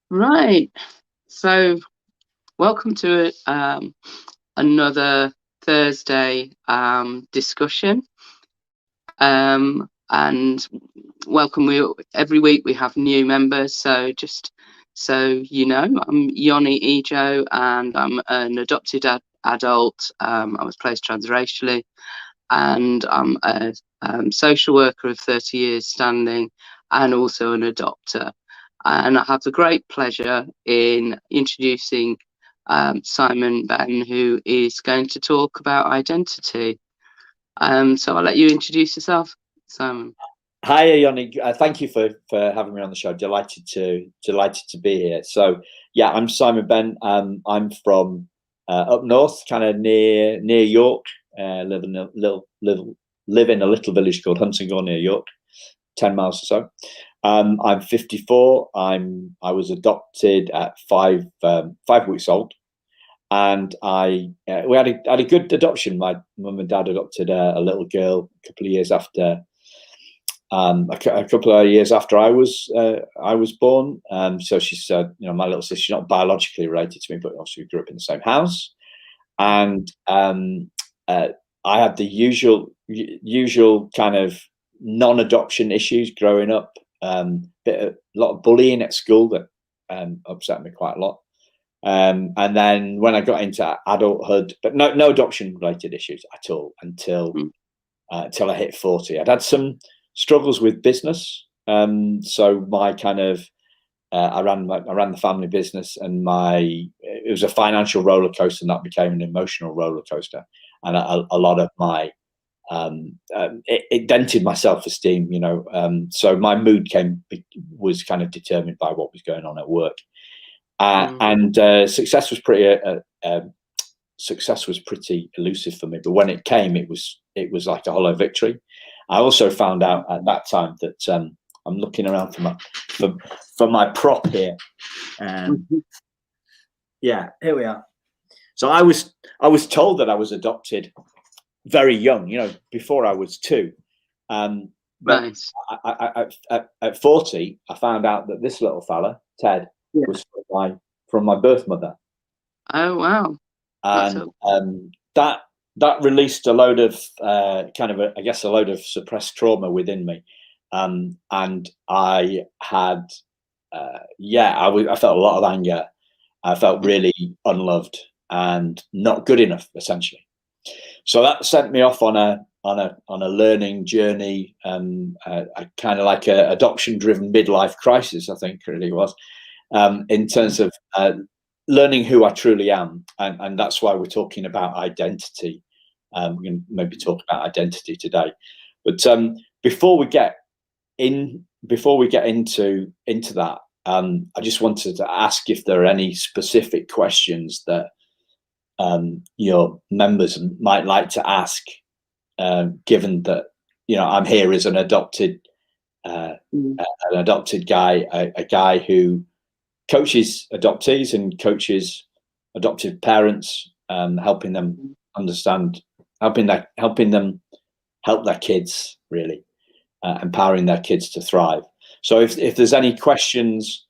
Right. So, welcome to another Thursday discussion. And welcome. Every week we have new members. So, just so you know, I'm Yoni Ejo, and I'm an adopted adult. I was placed transracially, and I'm a social worker of 30 years standing, and also an adopter. And I have the great pleasure in introducing Simon Benn, who is going to talk about identity. So I'll let you introduce yourself, Simon. Hi, Yoni. Thank you for having me on the show. Delighted to be here. So, yeah, I'm Simon Benn. I'm from up north, kind of near York. Live in a little village called Huntingdon near York, 10 miles or so. I'm 54. I was adopted at 5 weeks old, and we had a good adoption. My mum and dad adopted a little girl a couple of years after. A couple of years after I was born. So she's my little sister. She's not biologically related to me, but also we grew up in the same house. And I had the usual kind of non-adoption issues growing up. A lot of bullying at school that upset me quite a lot. And then when I got into adulthood, but no adoption related issues at all until I hit 40. I'd had some struggles with business. So my kind of I ran the family business, and it was a financial roller coaster, and that became an emotional roller coaster. And a lot of my it dented my self-esteem, so my mood was kind of determined by what was going on at work. And success was pretty elusive for me, but when it came, it was like a hollow victory. I also found out at that time that I'm looking around for my prop here. Yeah, here we are. So I was told that I was adopted very young, before I was 2. But Nice. At 40, I found out that this little fella, Ted, was from my birth mother. Oh wow! And that released a load of a load of suppressed trauma within me. And I had, I felt a lot of anger. I felt really unloved and not good enough, essentially. So that sent me off on a learning journey, a kind of like a adoption-driven midlife crisis, I think it really was, in terms of learning who I truly am. And that's why we're talking about identity. We're going to maybe talk about identity today, but before we get into that, I just wanted to ask if there are any specific questions that your members might like to ask, given that I'm here as an adopted guy, a guy who coaches adoptees and coaches adoptive parents, helping them understand, helping them help their kids, really, empowering their kids to thrive. So if there's any questions,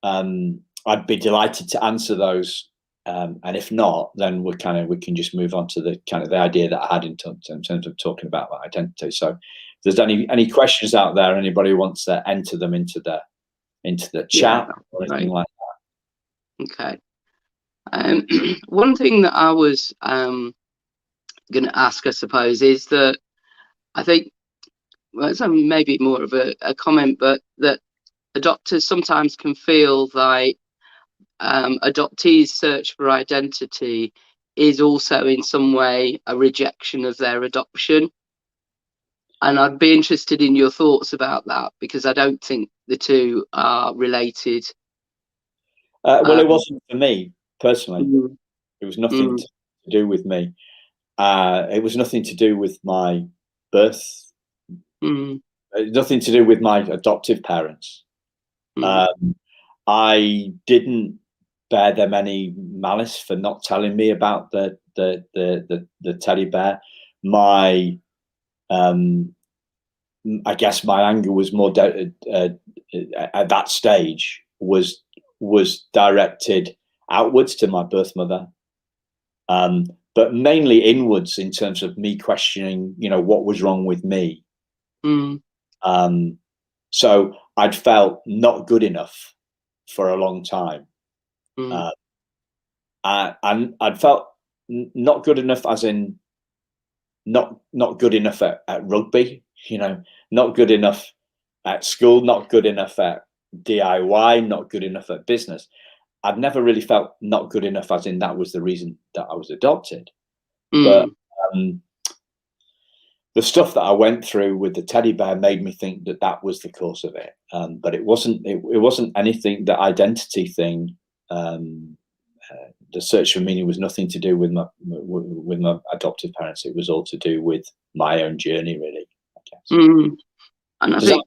I'd be delighted to answer those. And if not, then we can just move on to the idea that I had in terms of talking about that identity. So if there's any questions out there, anybody who wants to enter them into the chat or anything like that. Okay. One thing that I was going to ask, I suppose, is that I think, well, it's maybe more of a comment, but that adopters sometimes can feel like adoptees' search for identity is also in some way a rejection of their adoption. And I'd be interested in your thoughts about that, because I don't think the two are related. Well, it wasn't for me personally. It was nothing to do with me. It was nothing to do with my birth. Nothing to do with my adoptive parents. I didn't bear them any malice for not telling me about the teddy bear. I guess my anger was more at that stage was was directed outwards to my birth mother, but mainly inwards in terms of me questioning, you know, what was wrong with me. So I'd felt not good enough for a long time. And I'd felt not good enough, as in not good enough at rugby, you know, not good enough at school, not good enough at DIY, not good enough at business. I've never really felt not good enough, as in that was the reason that I was adopted. But the stuff that I went through with the teddy bear made me think that that was the cause of it. But it wasn't. It wasn't anything. The identity thing, the search for meaning, was nothing to do with my adoptive parents. It was all to do with my own journey, really, I guess. And I think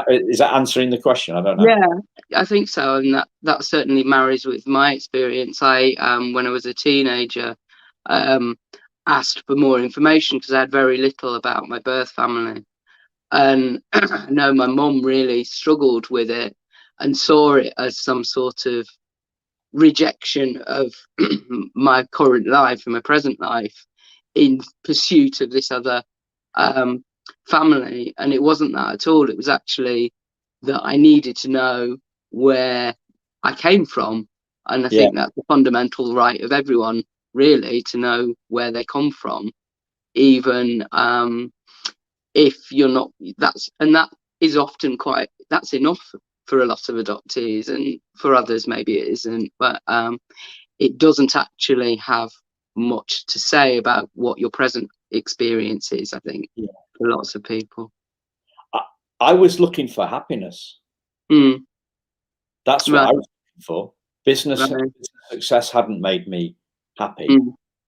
is that answering the question? I don't know. Yeah, I think so, and that certainly marries with my experience. I when I was a teenager, asked for more information because I had very little about my birth family, and I know my mum really struggled with it and saw it as some sort of rejection of my current life and my present life in pursuit of this other family. And it wasn't that at all. It was actually that I needed to know where I came from, and I think that's the fundamental right of everyone, really, to know where they come from, even if you're not. That is often that's enough for a lot of adoptees, and for others maybe it isn't, but it doesn't actually have much to say about what your present experience is, I think, for lots of people. I was looking for happiness. That's what I was looking for. Business success hadn't made me happy,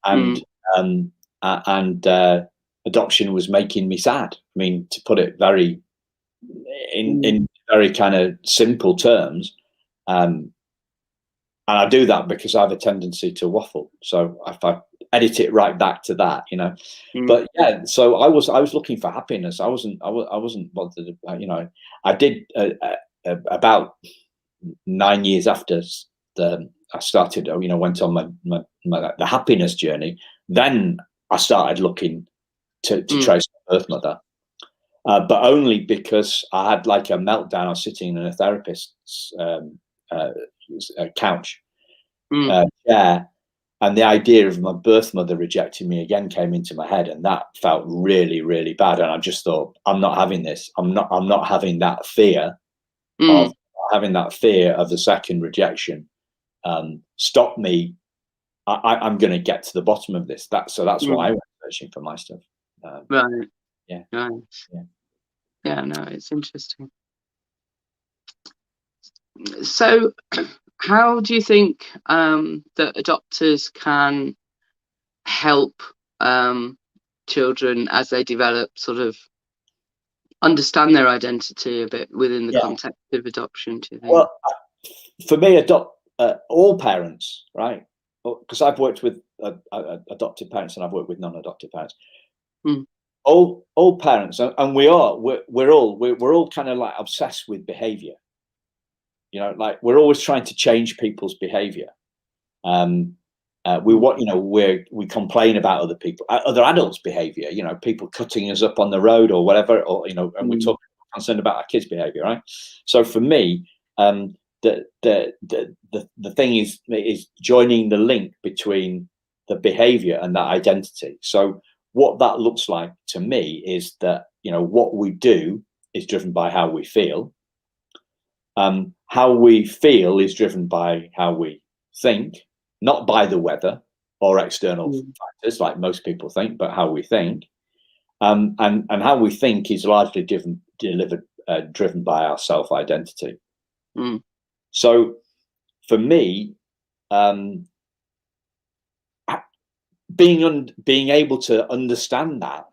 and adoption was making me sad. I mean, to put it very in very kind of simple terms, and I do that because I have a tendency to waffle. So if I edit it right back to that, you know. But yeah, so I was looking for happiness. I wasn't bothered. You know, I did about 9 years after I started, you know, went on the happiness journey. Then I started looking to trace my birth mother, but only because I had like a meltdown. I was sitting in a therapist's couch chair, and the idea of my birth mother rejecting me again came into my head, and that felt really, really bad. And I just thought, I'm not having this. I'm not having that fear of having that fear of the second rejection. Stop me. I'm going to get to the bottom of this. That's why I went searching for my stuff. Right. Yeah. Nice. Yeah. No, it's interesting. So, how do you think that adopters can help children as they develop, sort of understand their identity a bit within the context of adoption, do you think? Well, for me, all parents, right? Because I've worked with adopted parents and I've worked with non-adopted parents. All parents, and we're all kind of like obsessed with behavior. You know, like we're always trying to change people's behavior. We complain about other adults' behavior. You know, people cutting us up on the road or whatever, or you know, and we're concerned about our kids' behavior, right? So for me, the thing is joining the link between the behavior and that identity. So what that looks like to me is that, you know, what we do is driven by how we feel. How we feel is driven by how we think, not by the weather or external factors like most people think, but how we think. And how we think is largely driven by our self-identity. So for me, being able to understand that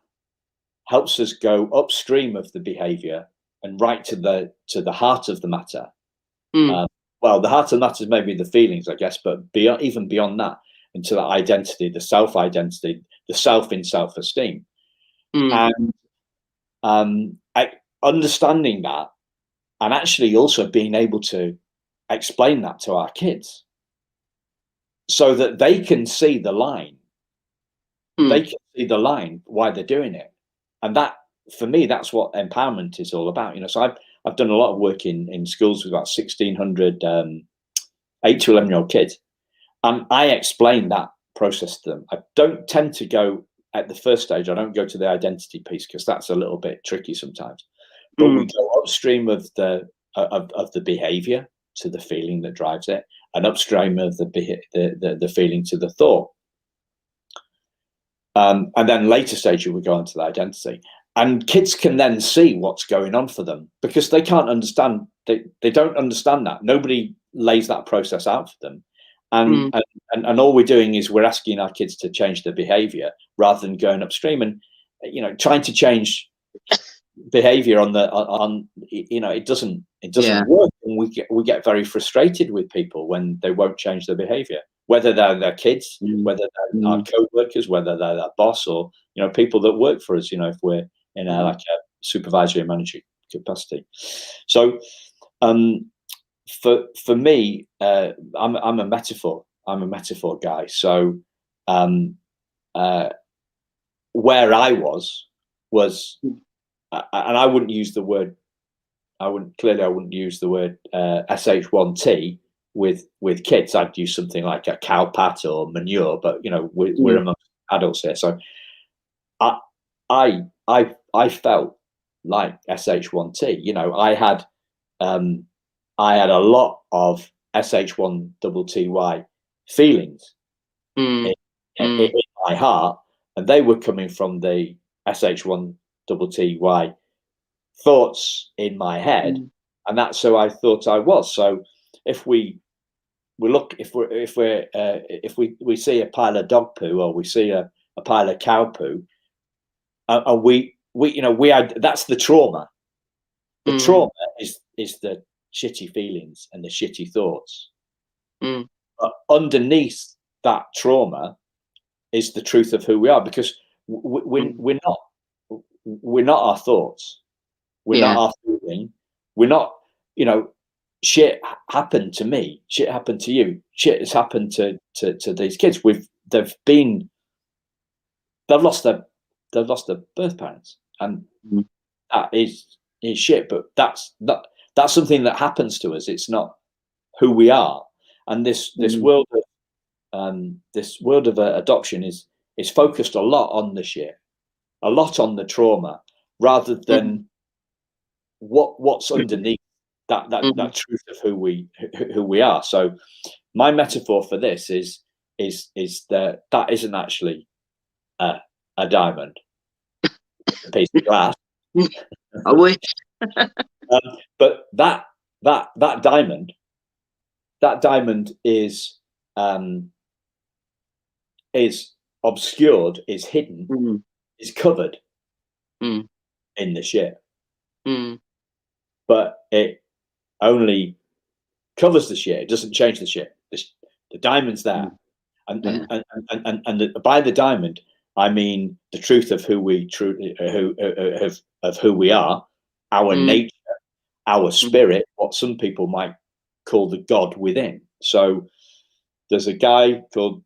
helps us go upstream of the behavior and right to the heart of the matter. Well, the heart of the matter is maybe the feelings, I guess, but even beyond that, into that identity, the self-identity, the self in self-esteem. And understanding that, and actually also being able to explain that to our kids so that they can see the line. They can see the line why they're doing it. And that, for me, that's what empowerment is all about. So I've done a lot of work in schools with about 1,600 8 to 11-year-old kids, and I explain that process to them. I don't tend to go at the first stage. I don't go to the identity piece because that's a little bit tricky sometimes. But we go upstream of the behavior to the feeling that drives it, and upstream of the feeling to the thought. And then later stage, we go on to the identity. And kids can then see what's going on for them because they can't understand. They don't understand that. Nobody lays that process out for them. And all we're doing is we're asking our kids to change their behavior rather than going upstream and, trying to change behavior it doesn't work. And we get very frustrated with people when they won't change their behavior, whether they're their kids, whether they're our co-workers, whether they're their boss, or people that work for us, if we're in a supervisory and managerial capacity. So for me, I'm a metaphor guy. So where I was and I wouldn't use the word, I wouldn't use the word SH1T with kids. I'd use something like a cow pat or manure, but we're amongst adults here. So I felt like SH1T. I had a lot of SH1TTY feelings in my heart, and they were coming from the SH1TTY thoughts in my head, and that's who I thought I was. So if we see a pile of dog poo, or we see a pile of cow poo, and we had, that's the trauma. The trauma is the shitty feelings and the shitty thoughts. But underneath that trauma is the truth of who we are, because we're not our thoughts. We're not our feeling. We're not, shit happened to me. Shit happened to you. Shit has happened to these kids. They've lost their birth parents, and that is shit. But that's something that happens to us. It's not who we are. And this world of adoption is focused a lot on the shit, a lot on the trauma, rather than what's underneath that truth of who we are. So my metaphor for this is that isn't actually a diamond, a piece of glass. I wish. But that diamond is obscured, is hidden, is covered in the shit. But it only covers the shit. It doesn't change the shit. The diamond's there, and by the diamond, I mean the truth of who we are, our nature, our spirit, what some people might call the God within. So there's a guy called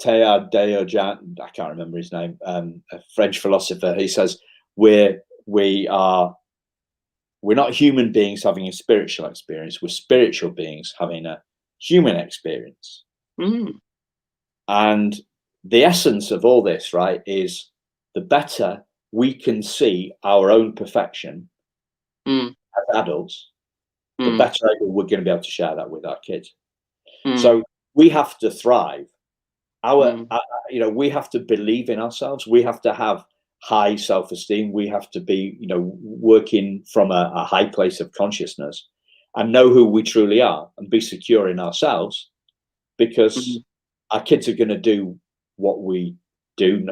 Teilhard de Chardin, I can't remember his name, a French philosopher. He says we're not human beings having a spiritual experience. We're spiritual beings having a human experience. And the essence of all this, right, is the better we can see our own perfection as adults, the better we're going to be able to share that with our kids. So we have to thrive. We have to believe in ourselves. We have to have high self-esteem. We have to be, working from a high place of consciousness and know who we truly are and be secure in ourselves, because our kids are going to do what we do,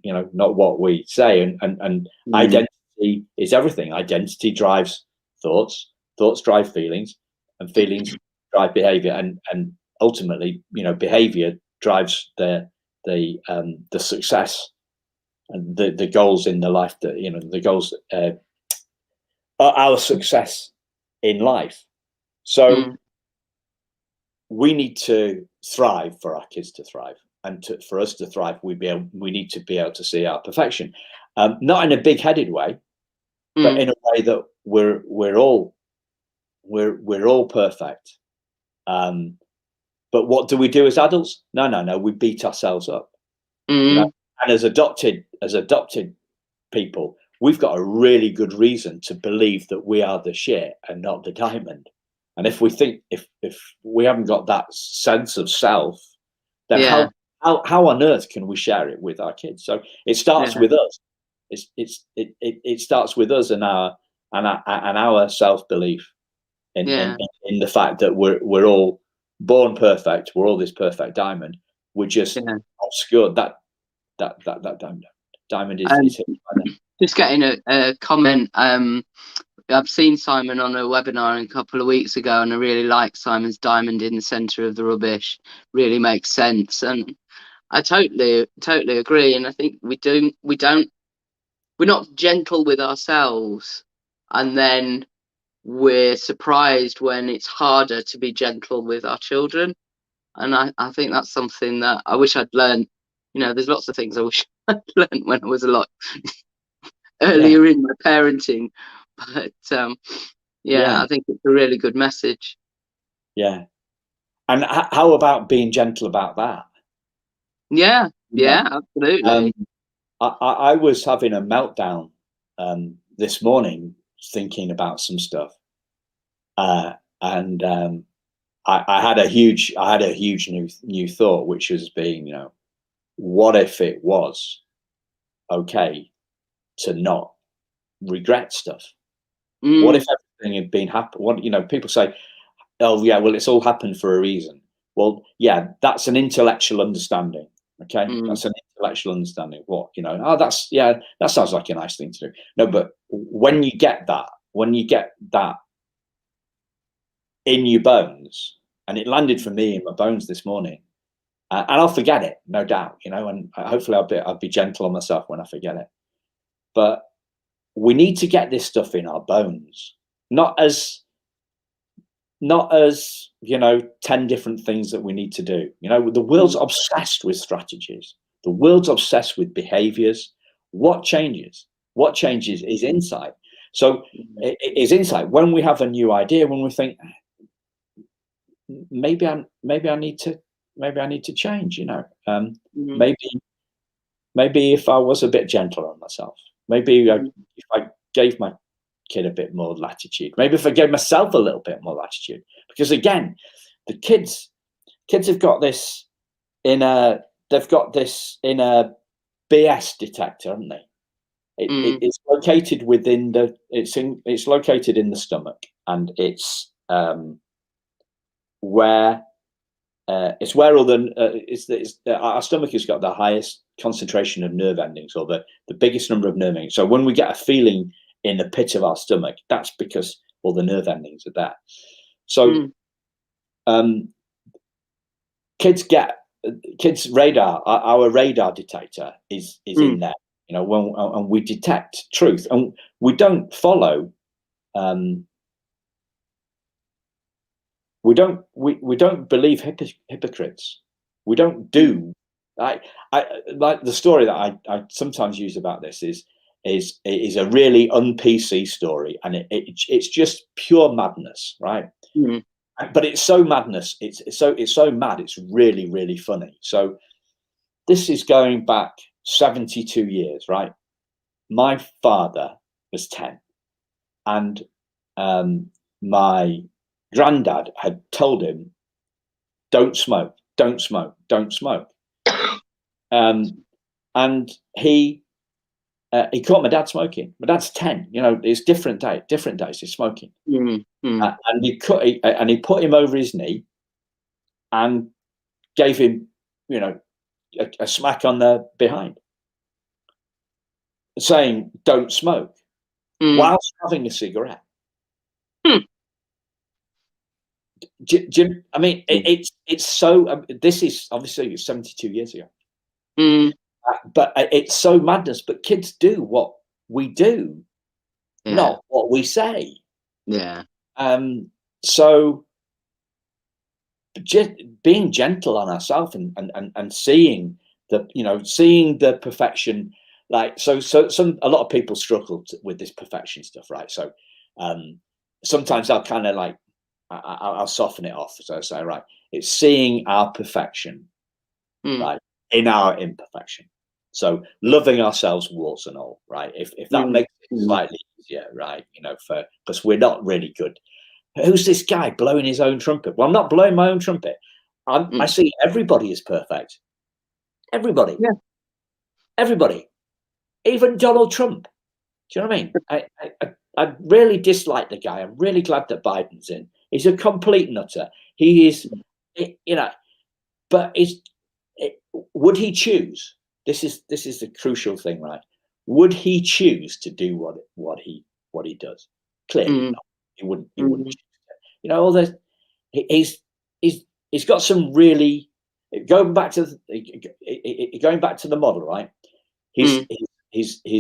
not what we say. And identity is everything. Identity drives thoughts drive feelings, and feelings drive behavior, and ultimately, behavior drives the success and the goals in the life that, the goals are our success in life. So we need to thrive for our kids to thrive, and for us to thrive, we need to be able to see our perfection, not in a big-headed way, but in a way that we're all perfect. But what do we do as adults? No, we beat ourselves up. You know? And as adopted people, we've got a really good reason to believe that we are the shit and not the diamond. And if we think, if we haven't got that sense of self, then how on earth can we share it with our kids? So it starts with us. It starts with us and our self belief in the fact that we're all born perfect. We're all this perfect diamond. We're just obscured. That diamond is just getting a comment. I've seen Simon on a webinar a couple of weeks ago, and I really like Simon's diamond in the center of the rubbish. Really makes sense, and I totally agree. And I think we're not gentle with ourselves, and then we're surprised when it's harder to be gentle with our children. And I think that's something that I wish I'd learned. You know, there's lots of things I wish I'd learned when I was a lot earlier in my parenting, but I think it's a really good message. And how about being gentle about that? Absolutely. I was having a meltdown this morning thinking about some stuff, and I had a huge new thought, which was being, what if it was okay to not regret stuff? What if everything had been happen? What, people say, oh yeah, well, it's all happened for a reason. Well, yeah, that's an intellectual understanding. Okay, that's an intellectual understanding. What, that sounds like a nice thing to do. No, but when you get that in your bones, and it landed for me in my bones this morning, and I'll forget it, no doubt, and hopefully I'll be gentle on myself when I forget it. But we need to get this stuff in our bones, not as 10 different things that we need to do. The world's obsessed with strategies. The world's obsessed with behaviors. What changes is insight. So it is insight when we have a new idea, when we think, maybe I need to change, maybe if I was a bit gentler on myself, maybe if I gave my kid a bit more latitude, maybe if I gave myself a little bit more latitude, because again, the kids have got this inner BS detector, haven't they? It's located it's located in the stomach, and it's where all our stomach has got the highest concentration of nerve endings, or the biggest number of nerve endings. So when we get a feeling in the pit of our stomach, that's because all the nerve endings are there. So kids radar, our radar detector is in there, and we detect truth, and we don't follow we don't believe hypocrites. We don't do. I like the story that I sometimes use about this is a really un-PC story, and it's just pure madness, right? But it's so madness. It's so mad. It's really, really funny. So this is going back 72 years, right? My father was 10, and my granddad had told him, don't smoke, don't smoke, don't smoke. And he caught my dad smoking. My dad's 10, it's different days he's smoking. And he put him over his knee and gave him, a smack on the behind, saying, don't smoke, whilst having a cigarette. I mean, it's so. This is obviously 72 years ago, but it's so madness. But kids do what we do, not what we say. Yeah. So just being gentle on ourselves and seeing the perfection. Like so a lot of people struggle with this perfection stuff, right? So sometimes I'll kind of like I'll soften it off. So I say, right, it's seeing our perfection, right, in our imperfection. So loving ourselves, warts and all, right? If that makes it slightly easier, right? Because we're not really good. Who's this guy blowing his own trumpet? Well, I'm not blowing my own trumpet. I see everybody is perfect. Everybody. Yeah. Everybody. Even Donald Trump. Do you know what I mean? I really dislike the guy. I'm really glad that Biden's in. He's a complete nutter. He is, but would he choose? This is the crucial thing, right? Would he choose to do what he does? Clearly not. He wouldn't. He wouldn't choose it. All the he's got some really going back to the model, right? He's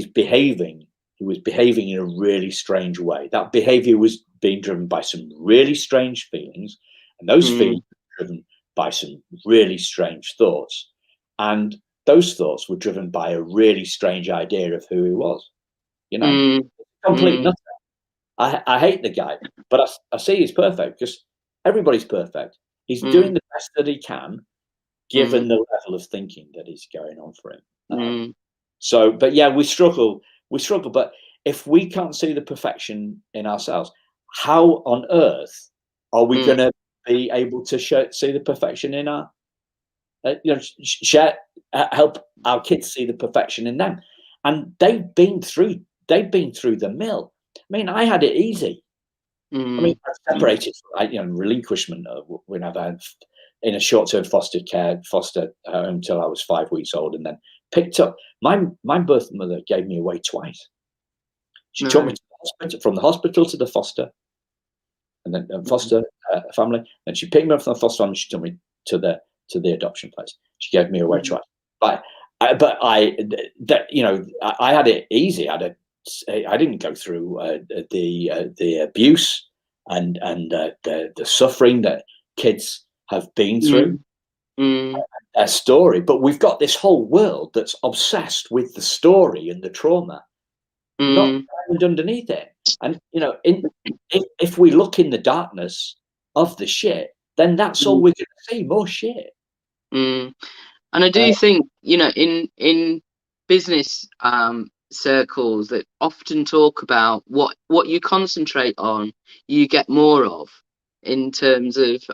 behaving. He was behaving in a really strange way. That behavior was being driven by some really strange feelings, and those feelings were driven by some really strange thoughts, and those thoughts were driven by a really strange idea of who he was. Complete nothing. I hate the guy, but I see he's perfect because everybody's perfect. He's doing the best that he can, given the level of thinking that is going on for him. So, but yeah, we struggle. But if we can't see the perfection in ourselves, how on earth are we going to be able to see the perfection in our, help our kids see the perfection in them? And they've been through the mill. I mean, I had it easy. I mean, I separated, relinquishment whenever in a short-term foster home until I was 5 weeks old, and then picked up. My birth mother gave me away twice. She took me to the hospital, from the hospital to the foster, and then foster family. Then she picked me up from the foster family. She took me to the adoption place. She gave me away twice. But I had it easy. I didn't go through the abuse and the suffering that kids have been through. Their story, but we've got this whole world that's obsessed with the story and the trauma, not underneath it. And if we look in the darkness of the shit, then that's all we're going to see, more shit. And I do think in business circles that often talk about what you concentrate on, you get more of, in terms of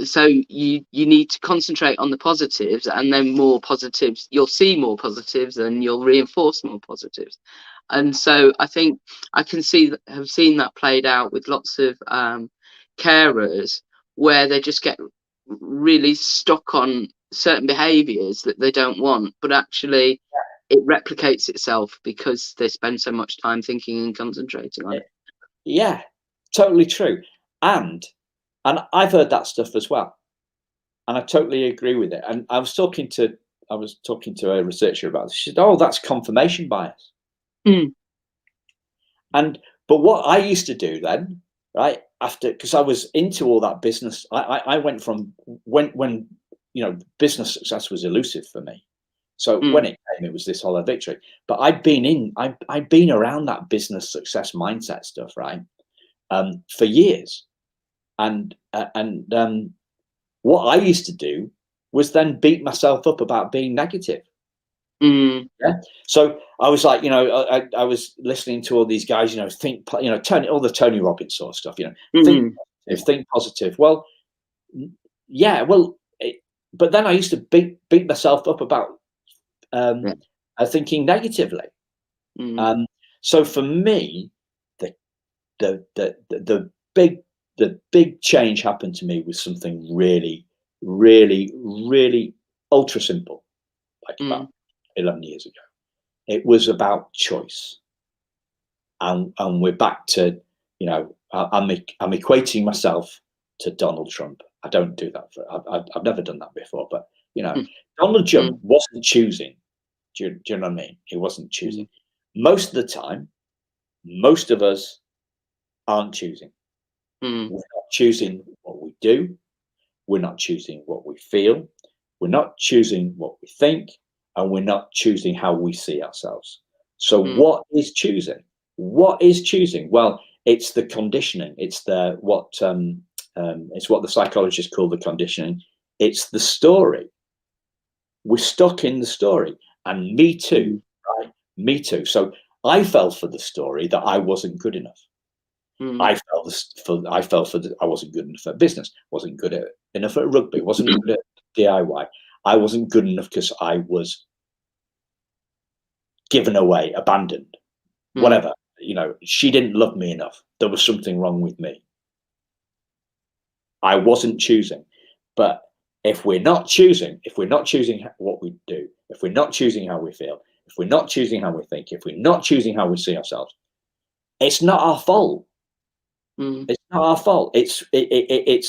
so you need to concentrate on the positives, and then more positives, you'll see more positives and you'll reinforce more positives. And so I think I have seen that played out with lots of carers, where they just get really stuck on certain behaviors that they don't want, but actually it replicates itself because they spend so much time thinking and concentrating on it. Yeah, totally true. And I've heard that stuff as well, and I totally agree with it. And I was talking to a researcher about this. She said, "Oh, that's confirmation bias." But what I used to do then, right after, because I was into all that business, I went from when business success was elusive for me. So when it came, it was this hollow victory. But I'd been around that business success mindset stuff, right, for years. And what I used to do was then beat myself up about being negative. Yeah. So I was like, I was listening to all these guys, all the Tony Robbins sort of stuff, think positive. Well, yeah, but then I used to beat myself up about thinking negatively. So for me, the big change happened to me with something really, really, really ultra simple, like about 11 years ago. It was about choice, and we're back to, I'm equating myself to Donald Trump. I don't do that. I've never done that before, but Donald Trump wasn't choosing. Do you know what I mean? He wasn't choosing. Most of the time, most of us aren't choosing. We're not choosing what we do. We're not choosing what we feel. We're not choosing what we think, and we're not choosing how we see ourselves. So what is choosing? What is choosing? Well, it's the conditioning. It's what the psychologists call the conditioning. It's the story. We're stuck in the story, and me too, right? Me too. So I fell for the story that I wasn't good enough. I fell for I wasn't good enough at business. Wasn't good enough at rugby. Wasn't good at DIY. I wasn't good enough because I was given away, abandoned, whatever. She didn't love me enough. There was something wrong with me. I wasn't choosing. But if we're not choosing what we do, if we're not choosing how we feel, if we're not choosing how we think, if we're not choosing how we see ourselves, it's not our fault. It's not our fault. It's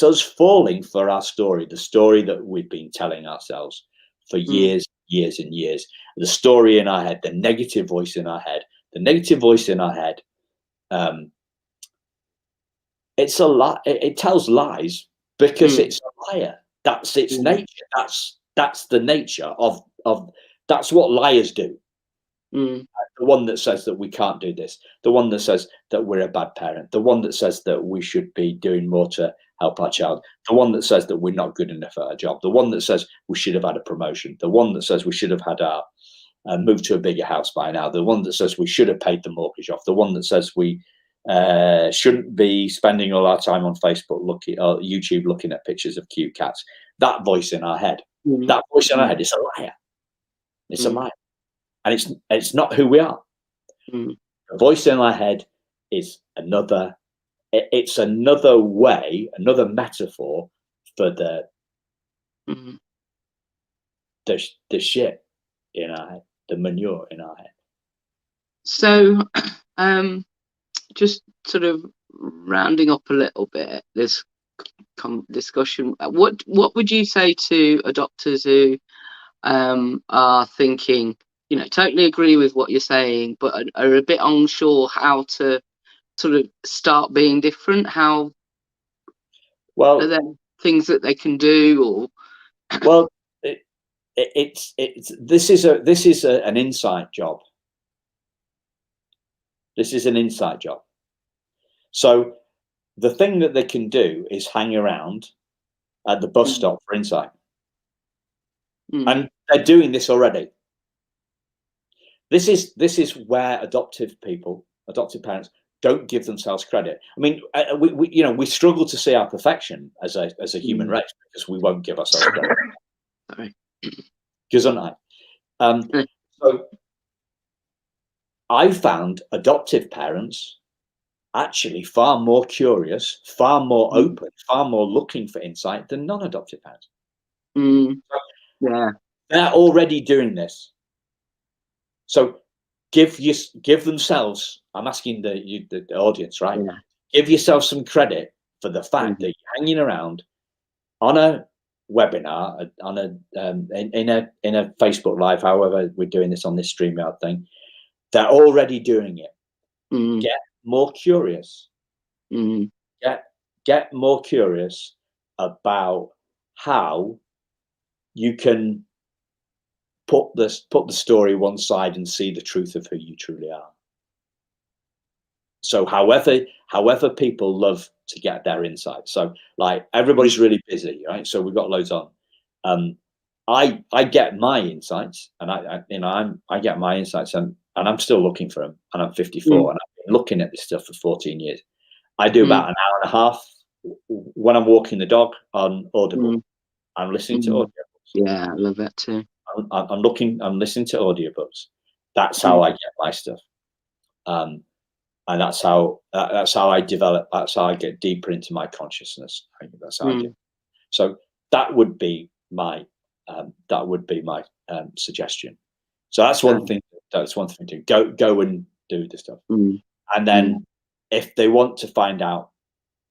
us falling for our story, the story that we've been telling ourselves for years, years and years. The story in our head, the negative voice in our head, it's a lie. It tells lies because it's a liar. That's its nature. That's the nature of that's what liars do. The one that says that we can't do this, the one that says that we're a bad parent, the one that says that we should be doing more to help our child, the one that says that we're not good enough at our job, the one that says we should have had a promotion, the one that says we should have had our moved to a bigger house by now, the one that says we should have paid the mortgage off, the one that says we shouldn't be spending all our time on Facebook or YouTube looking at pictures of cute cats. That voice in our head, that voice in our head is a liar. It's a liar. And it's not who we are. The voice in our head is another way, another metaphor for the shit in our head, the manure in our head. So, just sort of rounding up a little bit this discussion, what would you say to adopters who are thinking, totally agree with what you're saying, but are a bit unsure how to sort of start being different? Are there things that they can do, or? Well, this is an inside job. This is an inside job. So the thing that they can do is hang around at the bus stop for insight. And they're doing this already. This is where adoptive parents don't give themselves credit. I mean, we struggle to see our perfection as a human race because we won't give ourselves credit. Sorry. Gesundheit. So I found adoptive parents actually far more curious, far more open, far more looking for insight than non-adoptive parents. Yeah, they're already doing this. So give themselves. I'm asking the audience, right? Yeah. Give yourself some credit for the fact that you're hanging around on a webinar, on in a Facebook Live, however we're doing this on this StreamYard thing. They're already doing it. Get more curious. Get more curious about how you can put the story one side and see the truth of who you truly are. So however people love to get their insight. So like everybody's really busy, right? So we've got loads on. I get my insights, and I get my insights, and I'm still looking for them. And I'm 54, and I've been looking at this stuff for 14 years. I do about an hour and a half when I'm walking the dog on Audible. I'm listening to audiobooks. Yeah, I love that too. I'm listening to audiobooks. That's how I get my stuff, and that's how I develop. That's how I get deeper into my consciousness. I think that's how I do. So that would be my suggestion. So that's one thing. That's one thing to go and do the stuff, and then if they want to find out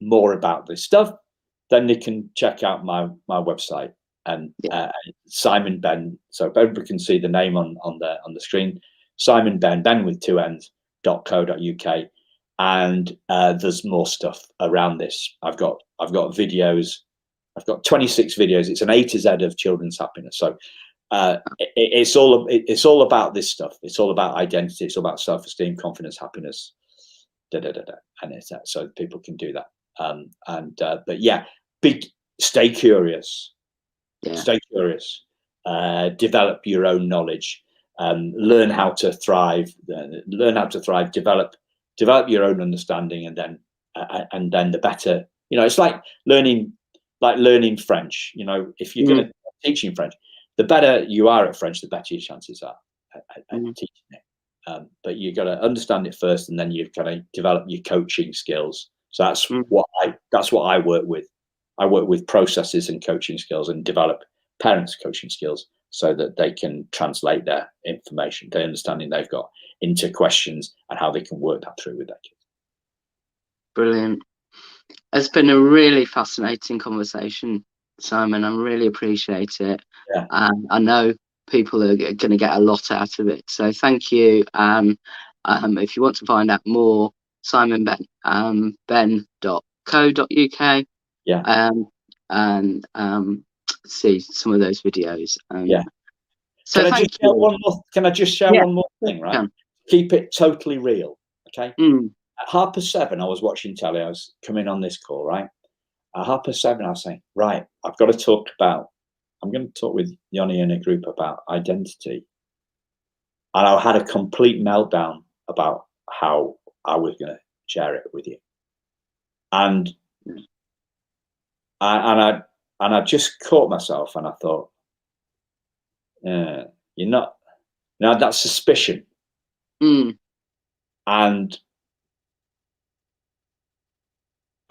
more about this stuff, then they can check out my website. And Simon Benn, so everybody can see the name on the screen. Simon Benn, Ben with 2 N's.co.uk, and there's more stuff around this. I've got videos I've got 26 videos. It's an A to Z of children's happiness. So it's all about this stuff. It's all about identity. It's all about self-esteem, confidence, happiness, and it's that, so people can do that. But yeah, stay curious. Yeah. Stay curious. Develop your own knowledge. Learn how to thrive. Develop your own understanding, and then the better. It's like learning French. If you're going to teaching French, the better you are at French, the better your chances are at teaching it. But you got to understand it first, and then you've got to develop your coaching skills. So that's what I work with. I work with processes and coaching skills, and develop parents' coaching skills so that they can translate their information, the understanding they've got, into questions and how they can work that through with their kids. Brilliant. It's been a really fascinating conversation, Simon. I really appreciate it. Yeah. I know people are going to get a lot out of it. So thank you. If you want to find out more, Simon Benn, benn.co.uk. Yeah. And see some of those videos. Yeah. So can I just share one more thing, right? Can. Keep it totally real. Okay. At 7:30, I was watching telly. I was coming on this call, right? At 7:30, I was saying, right, I'm going to talk with Yoni in a group about identity. And I had a complete meltdown about how I was going to share it with you. And I just caught myself, and I thought, you're not. Now that's suspicion. And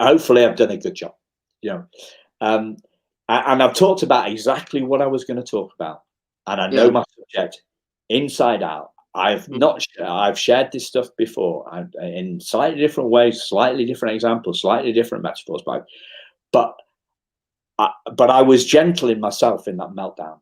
hopefully I've done a good job, and I've talked about exactly what I was going to talk about, and I know my subject inside out. I've shared this stuff before in slightly different ways, slightly different examples, slightly different metaphors, but I was gentle in myself in that meltdown.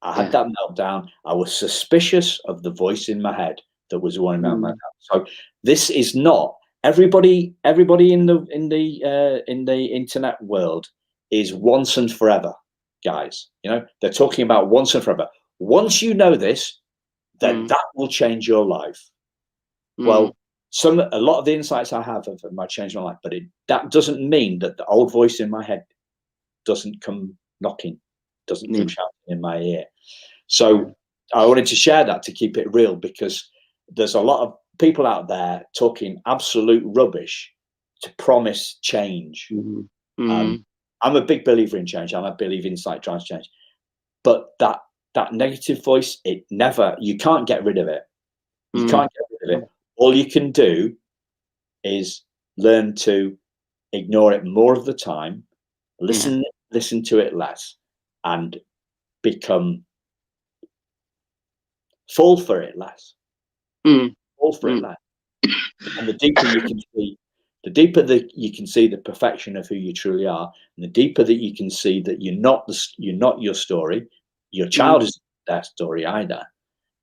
I had that meltdown. I was suspicious of the voice in my head that was warning about my meltdown. So this is not everybody in the internet world is once and forever, guys. They're talking about once and forever. Once you know this, then that will change your life. Well, a lot of the insights I have might change my life, but that doesn't mean that the old voice in my head doesn't come knocking, doesn't come shouting in my ear. So I wanted to share that to keep it real, because there's a lot of people out there talking absolute rubbish to promise change. I'm a big believer in change, and I believe insight drives change. But that negative voice, you can't get rid of it. You can't get rid of it. All you can do is learn to ignore it more of the time, listen to it less, and fall for it less. Fall for it less. And the deeper you can see, the perfection of who you truly are, and the deeper that you can see that you're not your story, your child isn't their story either,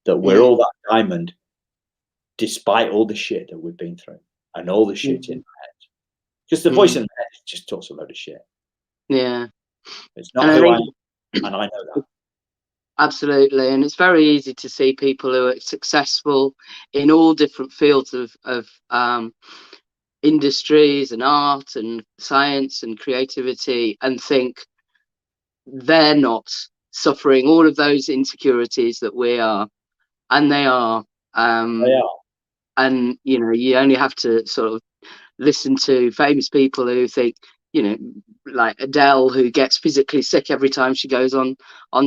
that we're all that diamond, despite all the shit that we've been through and all the shit in our head. Because the voice in the head just talks a load of shit. Yeah. It's not who I am, and I know that. Absolutely. And it's very easy to see people who are successful in all different fields of industries and art and science and creativity, and think they're not suffering all of those insecurities that we are, and they are. And you only have to sort of listen to famous people who think, like Adele, who gets physically sick every time she goes on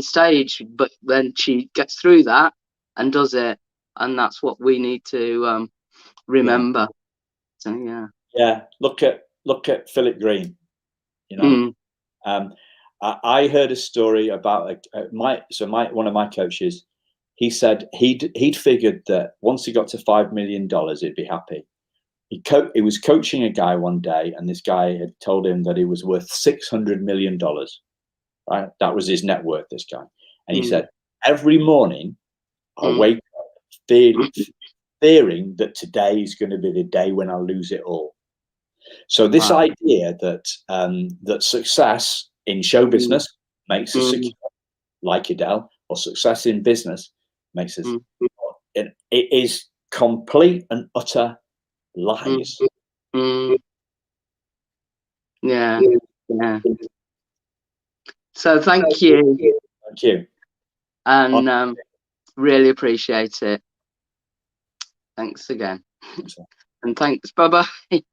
stage, but then she gets through that and does it, and that's what we need to remember. So look at Philip Green. I heard a story about one of my coaches. He said he'd figured that once he got to $5 million, he'd be happy. He was coaching a guy one day, and this guy had told him that he was worth $600 million. Right, that was his net worth. This guy, and he said, every morning I wake up fearing that today is going to be the day when I lose it all. So this Wow. idea that that success in show business makes us secure, like Adele, or success in business makes us, it is complete and utter lies. Yeah, yeah. So thank you, Thank you. and really appreciate it. Thanks again, and thanks. Bye bye.